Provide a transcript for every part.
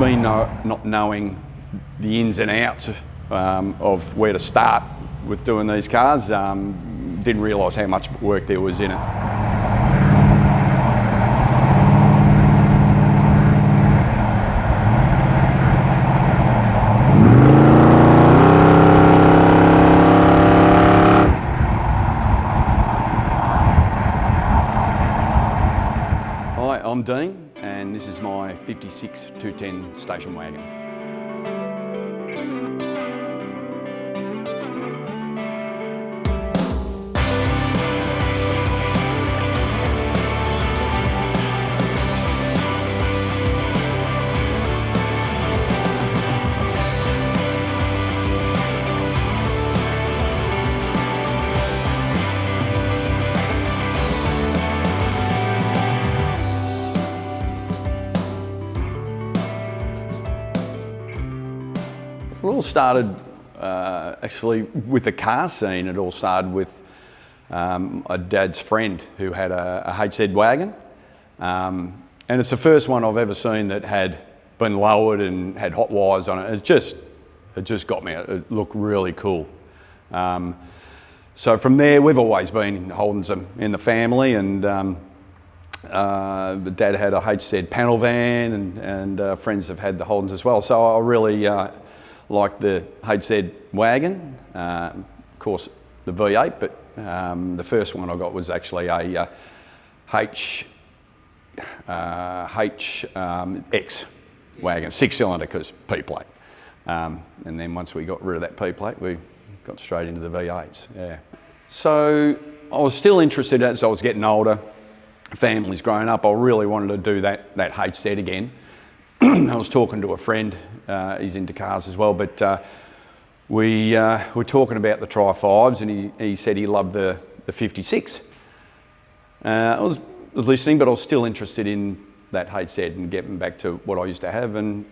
me not knowing the ins and outs of where to start with doing these cars, didn't realise how much work there was in it. Hi, I'm Dean, and this is my 56 210 station wagon. It all started actually with the car scene. It all started with a dad's friend who had a HZ wagon, and it's the first one I've ever seen that had been lowered and had hot wires on it. It just got me. It looked really cool. So from there, we've always been Holdens in the family, and the dad had a HZ panel van, and friends have had the Holdens as well. So I really like the HZ wagon, of course the V8, but the first one I got was actually a X wagon, 6-cylinder, because P-plate. And then once we got rid of that P-plate, we got straight into the V8s, yeah. So I was still interested as I was getting older, family's growing up, I really wanted to do that HZ again. I was talking to a friend, he's into cars as well, but we were talking about the Tri-5s, and he said he loved the 56. I was listening, but I was still interested in that HZ and getting back to what I used to have. And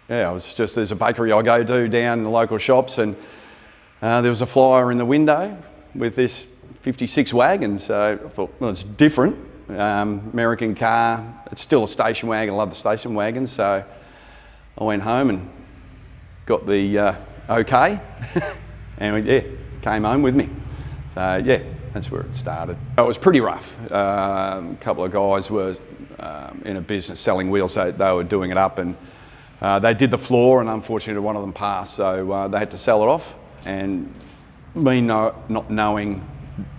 yeah, I was just, there's a bakery I go to down in the local shops, and there was a flyer in the window with this 56 wagon. So I thought, well, it's different. American car, it's still a station wagon. I love the station wagon, so I went home and got the okay, and yeah, came home with me. So yeah, that's where it started. It was pretty rough. A couple of guys were in a business selling wheels, so they were doing it up, and they did the floor, and unfortunately one of them passed, so they had to sell it off. And me not knowing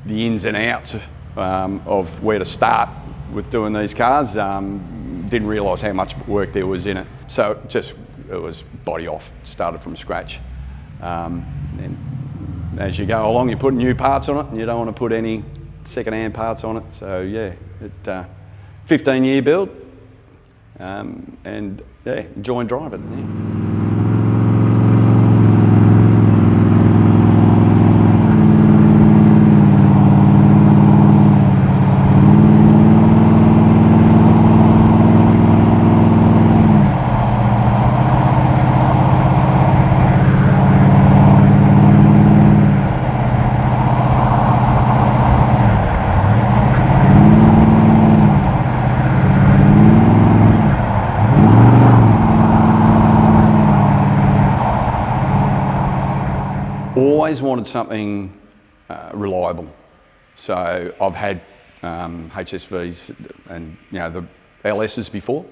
the ins and outs of where to start with doing these cars, didn't realise how much work there was in it. So it was body off, started from scratch. And as you go along, you put new parts on it, and you don't want to put any second-hand parts on it. So yeah, 15-year build, and yeah, enjoying driving. Yeah. Always wanted something reliable. So I've had HSVs and the LSs before.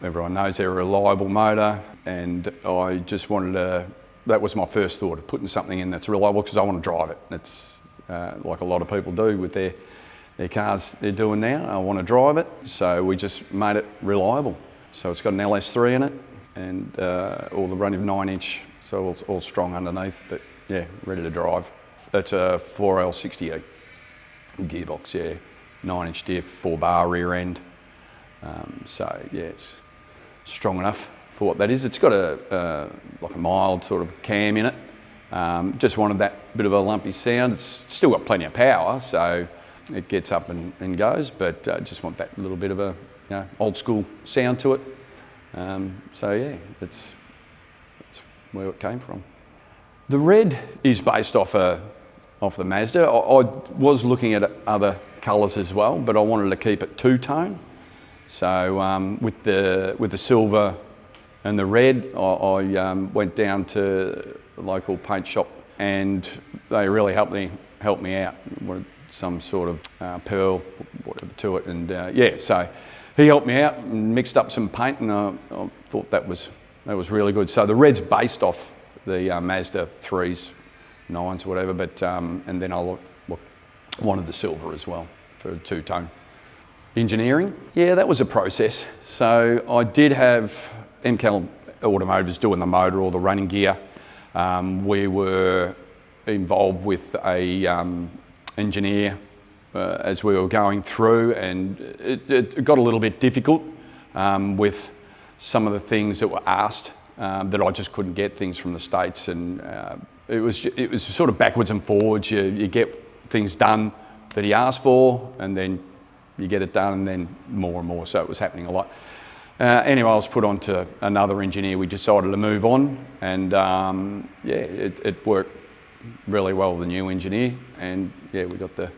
Everyone knows they're a reliable motor, and I just wanted to, that was my first thought, of putting something in that's reliable, because I want to drive it. That's like a lot of people do with their cars they're doing now. I want to drive it, so we just made it reliable. So it's got an LS3 in it, and all the running 9-inch, so all strong underneath, but yeah, ready to drive. That's a 4L68 gearbox, yeah, 9-inch diff, 4-bar rear end. So yeah, it's strong enough for what that is. It's got like a mild sort of cam in it. Just wanted that bit of a lumpy sound. It's still got plenty of power, so it gets up and goes, but just want that little bit of a old school sound to it. So yeah, that's where it came from. The red is based off the Mazda. I was looking at other colours as well, but I wanted to keep it two-tone. So with the silver And the red, I went down to the local paint shop, and they really helped me out. Wanted some sort of pearl, whatever to it, and yeah, so he helped me out and mixed up some paint, and I thought that was really good. So the red's based off the Mazda 3s, 9s, whatever, but and then I wanted the silver as well for a two-tone. Engineering, yeah, that was a process. So I did have Automotive doing the motor or the running gear. We were involved with a engineer as we were going through, and it got a little bit difficult with some of the things that were asked that I just couldn't get things from the States, and it was sort of backwards and forwards. You get things done that he asked for, and then you get it done, and then more and more. So it was happening a lot. Anyway, I was put on to another engineer. We decided to move on, and yeah, it worked really well with the new engineer, and yeah, we got the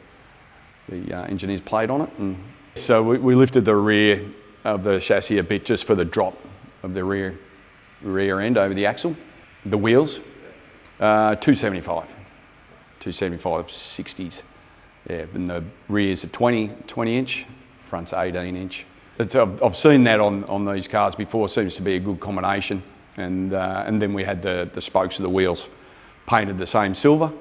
engineer's plate on it. And so we lifted the rear of the chassis a bit just for the drop of the rear end over the axle. The wheels, 275 60s. Yeah, and the rear's a 20 inch, front's 18 inch. I've seen that on these cars before. Seems to be a good combination. And then we had the spokes of the wheels painted the same silver,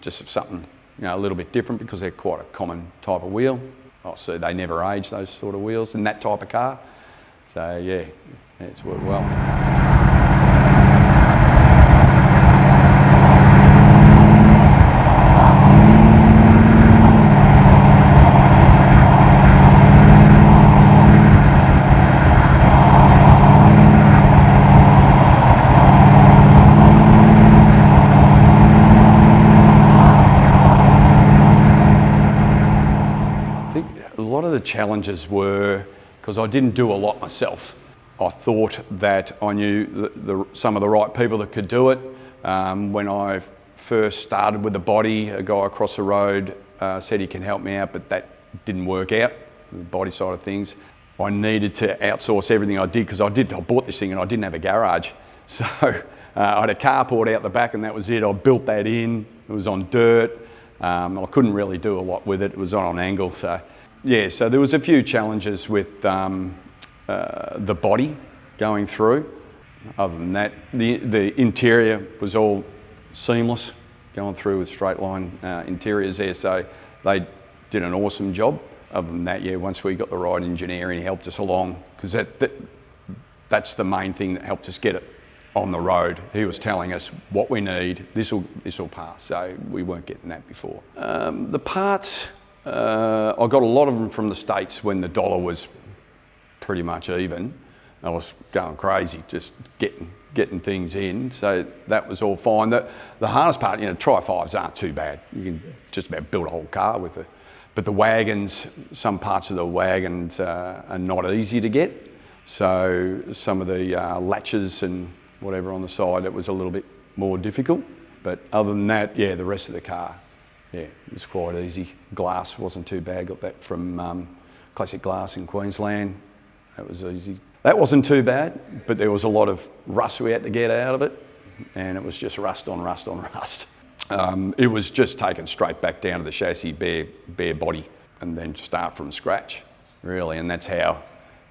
just something a little bit different because they're quite a common type of wheel. So they never age, those sort of wheels in that type of car. So yeah, it's worked well. The challenges were because I didn't do a lot myself. I thought that I knew some of the right people that could do it. When I first started with the body, a guy across the road said he can help me out, but that didn't work out, the body side of things. I needed to outsource everything I did because I bought this thing and I didn't have a garage. So I had a carport out the back and that was it. I built that in, it was on dirt. I couldn't really do a lot with it. It was on an angle. So yeah, so there was a few challenges with the body going through. Other than that, the interior was all seamless, going through with straight line interiors there, so they did an awesome job. Other than that, yeah, once we got the right engineer and he helped us along, because that's the main thing that helped us get it on the road. He was telling us what we need, this will pass, so we weren't getting that before. The parts, I got a lot of them from the States when the dollar was pretty much even. I was going crazy just getting things in, so that was all fine. The hardest part, Tri-5s aren't too bad. You can just about build a whole car with it. But the wagons, some parts of the wagons are not easy to get. So some of the latches and whatever on the side, it was a little bit more difficult. But other than that, yeah, the rest of the car, yeah, it was quite easy. Glass wasn't too bad. Got that from Classic Glass in Queensland. That was easy. That wasn't too bad, but there was a lot of rust we had to get out of it, and it was just rust on rust on rust. It was just taken straight back down to the chassis, bare body, and then start from scratch, really. And that's how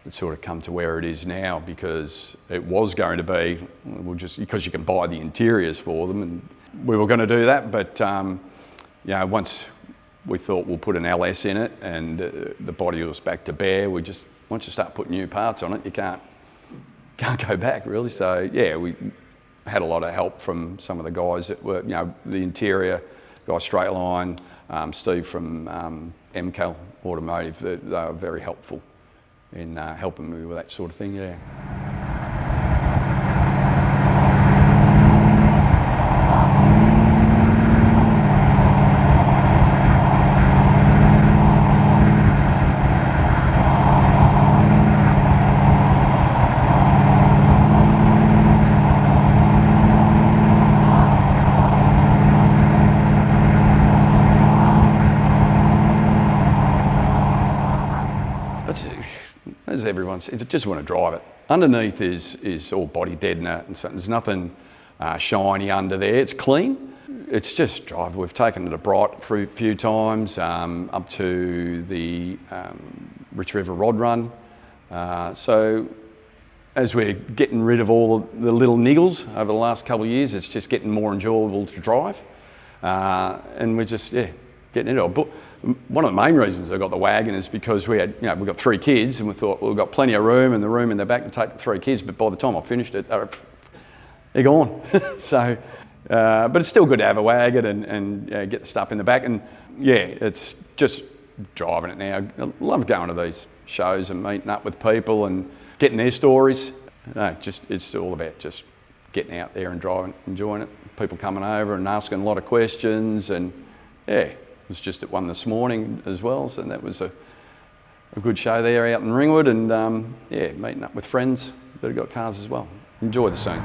it's sort of come to where it is now, because it was going to be, because you can buy the interiors for them, and we were going to do that, but once we thought we'll put an LS in it and the body was back to bare, once you start putting new parts on it, you can't go back, really. So yeah, we had a lot of help from some of the guys that were, the interior guy, Straight Line, Steve from Automotive. They were very helpful in helping me with that sort of thing, yeah. everyone says, just want to drive it. Underneath is all body deadener and so there's nothing shiny under there. It's clean. It's just drive. We've taken it to Bright for a few times, up to the Rich River Rod Run. So as we're getting rid of all the little niggles over the last couple of years, it's just getting more enjoyable to drive. And we're just, getting into it. But one of the main reasons I got the wagon is because we had, we've got 3 kids and we thought, well, we've got plenty of room and the room in the back to take the 3 kids, but by the time I finished it, they're gone. So, but it's still good to have a wagon and get the stuff in the back. And it's just driving it now. I love going to these shows and meeting up with people and getting their stories. It's all about just getting out there and driving, enjoying it. People coming over and asking a lot of questions, and it was just at one this morning as well, so that was a good show there out in Ringwood, and meeting up with friends that have got cars as well. Enjoy the scene.